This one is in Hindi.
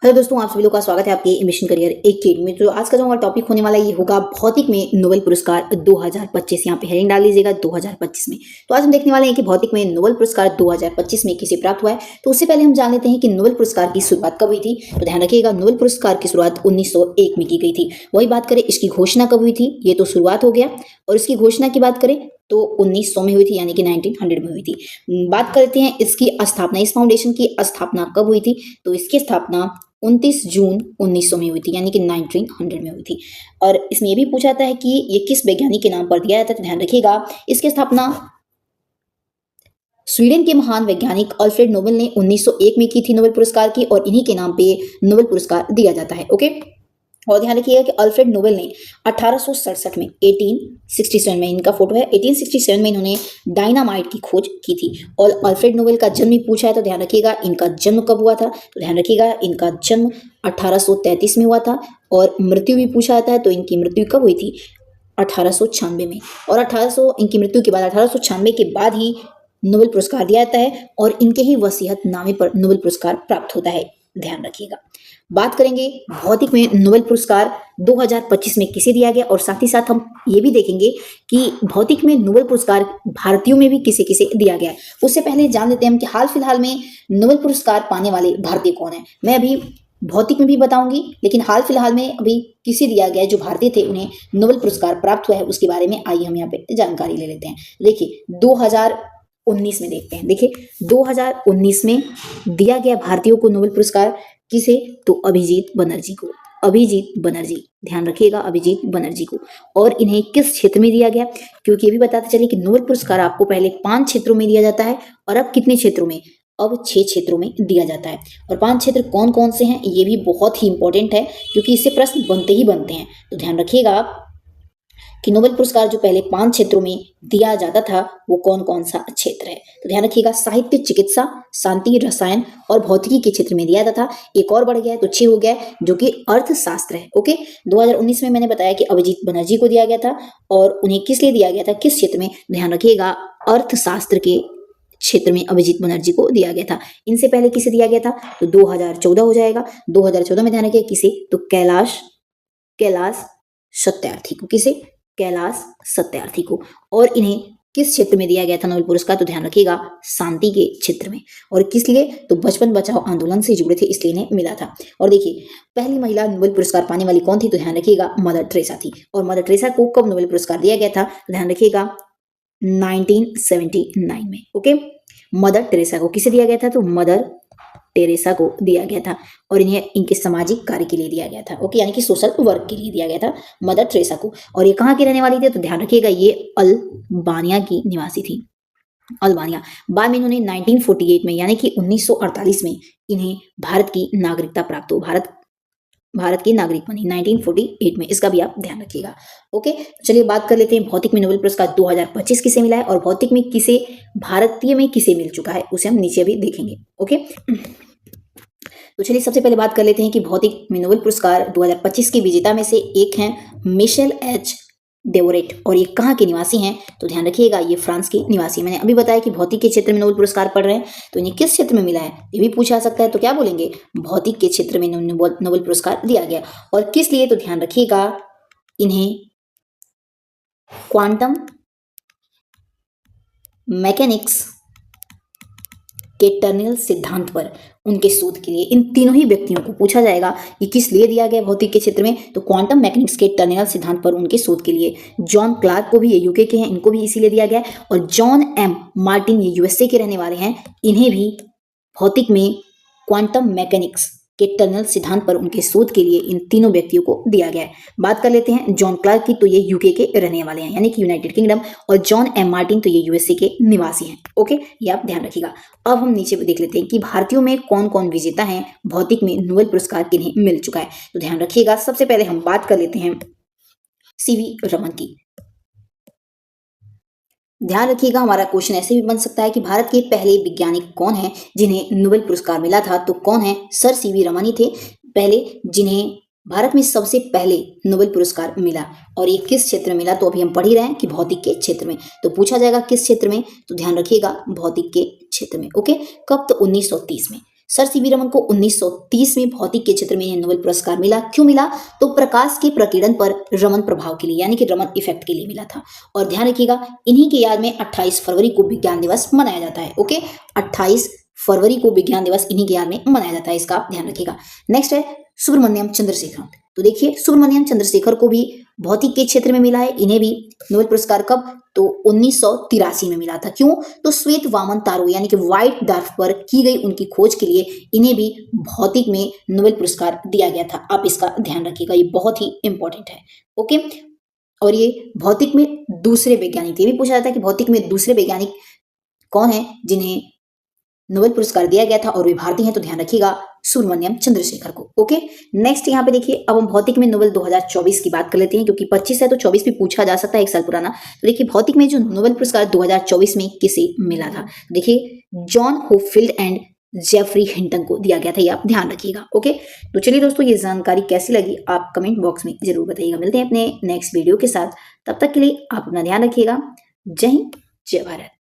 हेलो दोस्तों, आप सभी लोग का स्वागत है आपके मिशन करियर एकेडमी में। तो आज का जो हमारा टॉपिक होने वाला है ये होगा भौतिक में नोबेल पुरस्कार 2025। यहाँ पे हेडिंग डाल लीजिएगा 2025 में। तो आज हम देखने वाले हैं कि भौतिक में नोबेल पुरस्कार 2025 में किसे प्राप्त हुआ है। तो उससे पहले हम जान लेते हैं कि नोबेल पुरस्कार की शुरुआत कब हुई थी। तो ध्यान रखिएगा, नोबेल पुरस्कार की शुरुआत 1901 में की गई थी। वही बात करें इसकी घोषणा कब हुई थी, ये तो शुरुआत हो गया। और इसकी घोषणा की बात करें तो 1900 में हुई थी, यानी कि 1900 में हुई थी। बात करते हैं इसकी स्थापना, इस फाउंडेशन की स्थापना कब हुई थी। तो इसकी स्थापना 29 जून 1900 में हुई थी, यानी कि 1900 में हुई थी। और इसमें यह भी पूछा जाता है कि ये किस वैज्ञानिक के नाम पर दिया जाता है। तो ध्यान रखिएगा, इसकी स्थापना स्वीडन के महान वैज्ञानिक अल्फ्रेड नोबेल ने 1901 में की थी नोबेल पुरस्कार की, और इन्हीं के नाम पे नोबेल पुरस्कार दिया जाता है। ओके, और ध्यान रखिएगा कि अल्फ्रेड नोबेल ने 1867 में 1867 में, इनका फोटो है, 1867 में इन्होंने डायनामाइट की खोज की थी। और अल्फ्रेड नोबेल का जन्म भी पूछा है, तो ध्यान रखिएगा इनका जन्म कब हुआ था। तो ध्यान रखिएगा इनका जन्म 1833 में हुआ था। और मृत्यु भी पूछा जाता है, तो इनकी मृत्यु कब हुई थी, 1896 में। और 1800 इनकी मृत्यु के बाद 1896 के बाद ही नोबेल पुरस्कार दिया जाता है, और इनके ही वसीयतनामे पर नोबेल पुरस्कार प्राप्त होता है। ध्यान रखिएगा। बात करेंगे भौतिक में नोबेल पुरस्कार 2025 में किसे दिया गया, और साथ ही साथ हम ये भी देखेंगे कि भौतिक में नोबेल पुरस्कार भारतीयों में भी किसे किसे दिया गया है। उससे पहले जान लेते हैं हम कि हाल फिलहाल में नोबेल पुरस्कार पाने वाले भारतीय कौन है। मैं अभी भौतिक में भी बताऊंगी, लेकिन हाल फिलहाल में अभी किसे दिया गया है जो भारतीय थे, उन्हें नोबेल पुरस्कार प्राप्त हुआ है, उसके बारे में आइए हम यहाँ पे जानकारी ले लेते हैं। देखिए 2019 में देखते हैं। देखिए 2019 में दिया गया भारतीयों को नोबेल पुरस्कार किसे, तो अभिजीत बनर्जी को। अभिजीत बनर्जी, ध्यान रखिएगा, अभिजीत बनर्जी को। और इन्हें किस क्षेत्र में दिया गया, क्योंकि ये भी बताते चलिए कि नोबेल पुरस्कार आपको पहले 5 क्षेत्रों में दिया जाता है, और अब कितने क्षेत्रों में, अब 6 क्षेत्रों में दिया जाता है। और 5 क्षेत्र कौन कौन से हैं ये भी बहुत ही इंपॉर्टेंट है, क्योंकि इससे प्रश्न बनते ही बनते हैं। तो ध्यान रखिएगा कि नोबेल पुरस्कार जो पहले 5 क्षेत्रों में दिया जाता था वो कौन कौन सा क्षेत्र है। तो ध्यान रखिएगा, साहित्य, चिकित्सा, शांति, रसायन और भौतिकी के क्षेत्र में दिया जाता था। एक और बढ़ गया है तो 6 हो गया है, जो कि अर्थशास्त्र है। ओके, 2019 में मैंने बताया कि अभिजीत बनर्जी को दिया गया था, और उन्हें किस लिए दिया गया था, किस क्षेत्र में, ध्यान रखिएगा अर्थशास्त्र के क्षेत्र में अभिजीत बनर्जी को दिया गया था। इनसे पहले किसे दिया गया था, तो 2014 हो जाएगा। 2014 में ध्यान रखिएगा किसे, तो कैलाश सत्यार्थी को। किसे, कैलाश सत्यार्थी को। और इन्हें किस क्षेत्र में दिया गया था नोबेल पुरस्कार, तो ध्यान रखिएगा शांति के क्षेत्र में। और किस लिए, तो बचपन बचाओ आंदोलन से जुड़े थे, इसलिए इन्हें मिला था। और देखिए पहली महिला नोबेल पुरस्कार पाने वाली कौन थी, तो ध्यान रखिएगा मदर टेरेसा थी। और मदर टेरेसा को कब नोबेल पुरस्कार दिया गया था, तो ध्यान रखिएगा 1979 में। ओके, मदर टेरेसा को किसे दिया गया था, तो मदर टेरेसा को दिया गया था। और इन्हें इनके सामाजिक कार्य के लिए दिया गया था। ओके, यानी कि सोशल वर्क के लिए दिया गया था मदर टेरेसा को। और ये कहाँ की रहने वाली थी, तो ध्यान रखिएगा ये अल्बानिया की निवासी थी, अल्बानिया। बाद में इन्होंने 1948 में, यानी कि 1948 में इन्हें भारत की नागरिकता प्राप्त हो, भारत की नागरिक बनी 1948 में। इसका भी आप ध्यान रखिएगा। ओके, चलिए बात कर लेते हैं भौतिक में नोबेल पुरस्कार 2025 किसे मिला है, और भौतिक में किसे, भारतीय में किसे मिल चुका है, उसे हम नीचे अभी देखेंगे। ओके, तो चलिए सबसे पहले बात कर लेते हैं कि भौतिक में नोबेल पुरस्कार 2025 के विजेता में से एक हैं मिशेल एच डेवोरेट, और ये कहाँ के निवासी हैं, तो ध्यान रखिएगा ये फ्रांस के निवासी। मैंने अभी बताया कि भौतिक के क्षेत्र में नोबेल पुरस्कार पढ़ रहे हैं, तो इन्हें किस क्षेत्र में मिला है ये भी पूछा सकता है। तो क्या बोलेंगे, भौतिक के क्षेत्र में नोबेल पुरस्कार दिया गया। और किस लिए, तो ध्यान रखिएगा इन्हें क्वांटम मैकेनिक्स के टनल सिद्धांत पर उनके शोध के लिए, इन तीनों ही व्यक्तियों को पूछा जाएगा कि किस लिए दिया गया भौतिक के क्षेत्र में, तो क्वांटम मैकेनिक्स के टनल सिद्धांत पर उनके शोध के लिए। जॉन क्लार्क को भी, ये यूके के हैं, इनको भी इसीलिए दिया गया है। और जॉन एम मार्टिन, ये यूएसए के रहने वाले हैं, इन्हें भी भौतिक में क्वांटम मैकेनिक्स के टनल सिद्धांत पर उनके शोध के लिए इन तीनों व्यक्तियों को दिया गया है। बात कर लेते हैं जॉन क्लार्क की, तो ये यूके के रहने वाले हैं, यानी कि यूनाइटेड किंगडम। और जॉन एम मार्टिन तो ये यूएसए के निवासी हैं। ओके, ये आप ध्यान रखिएगा। अब हम नीचे देख लेते हैं कि भारतीयों में कौन कौन विजेता हैं भौतिक में नोबेल पुरस्कार किन्हें मिल चुका है। तो ध्यान रखिएगा, सबसे पहले हम बात कर लेते हैं सीवी रमन की। ध्यान रखिएगा, हमारा क्वेश्चन ऐसे भी बन सकता है कि भारत के पहले वैज्ञानिक कौन है जिन्हें नोबेल पुरस्कार मिला था, तो कौन है, सर सीवी रमन ही थे पहले जिन्हें भारत में सबसे पहले नोबेल पुरस्कार मिला। और ये किस क्षेत्र में मिला, तो अभी हम पढ़ ही रहे हैं कि भौतिक के क्षेत्र में। तो पूछा जाएगा किस क्षेत्र में, तो ध्यान रखिएगा भौतिक के क्षेत्र में। ओके, कब, तो 1930 में। सर सीवी रमन को 1930 में भौतिक के क्षेत्र में यह नोबेल पुरस्कार मिला। क्यों मिला? तो प्रकाश के प्रकीर्णन पर रमन प्रभाव के लिए, यानी कि रमन इफेक्ट के लिए मिला था। और ध्यान रखिएगा, इन्हीं की याद में 28 फरवरी को विज्ञान दिवस मनाया जाता है। ओके, 28 फरवरी को विज्ञान दिवस इन्हीं की याद में मनाया जाता है, इसका ध्यान रखिएगा। नेक्स्ट है सुब्रमण्यम चंद्रशेखरन। तो देखिए, सुब्रमण्यम चंद्रशेखर को भी भौतिक के क्षेत्र में मिला है। इन्हें भी नोबेल पुरस्कार कब? तो 1983 में मिला था। क्यों? तो श्वेत वामन तारों यानी कि व्हाइट डार्क पर की गई उनकी खोज के लिए इन्हें भी भौतिक में नोबेल पुरस्कार दिया गया था। आप इसका ध्यान रखिएगा, ये बहुत ही इंपॉर्टेंट है। ओके, और ये भौतिक में दूसरे वैज्ञानिक थे। ये भी पूछा जाता है कि भौतिक में दूसरे वैज्ञानिक कौन है जिन्हें नोबेल पुरस्कार दिया गया था और वे भारतीय हैं, तो ध्यान रखिएगा सुब्रमण्यम चंद्रशेखर को। ओके, नेक्स्ट यहाँ पे देखिए, अब हम भौतिक में नोबेल 2024 की बात कर लेते हैं, क्योंकि 25 है तो 24 भी पूछा जा सकता है, एक साल पुराना। तो देखिए, भौतिक में जो नोबेल पुरस्कार 2024 में किसे मिला था? देखिए, जॉन होपफील्ड एंड जेफरी हिंटन को दिया गया था, ये आप ध्यान रखिएगा। ओके, तो चलिए दोस्तों, ये जानकारी कैसी लगी आप कमेंट बॉक्स में जरूर बताइएगा। मिलते हैं अपने नेक्स्ट वीडियो के साथ, तब तक के लिए आप अपना ध्यान रखिएगा। जय हिंद, जय भारत।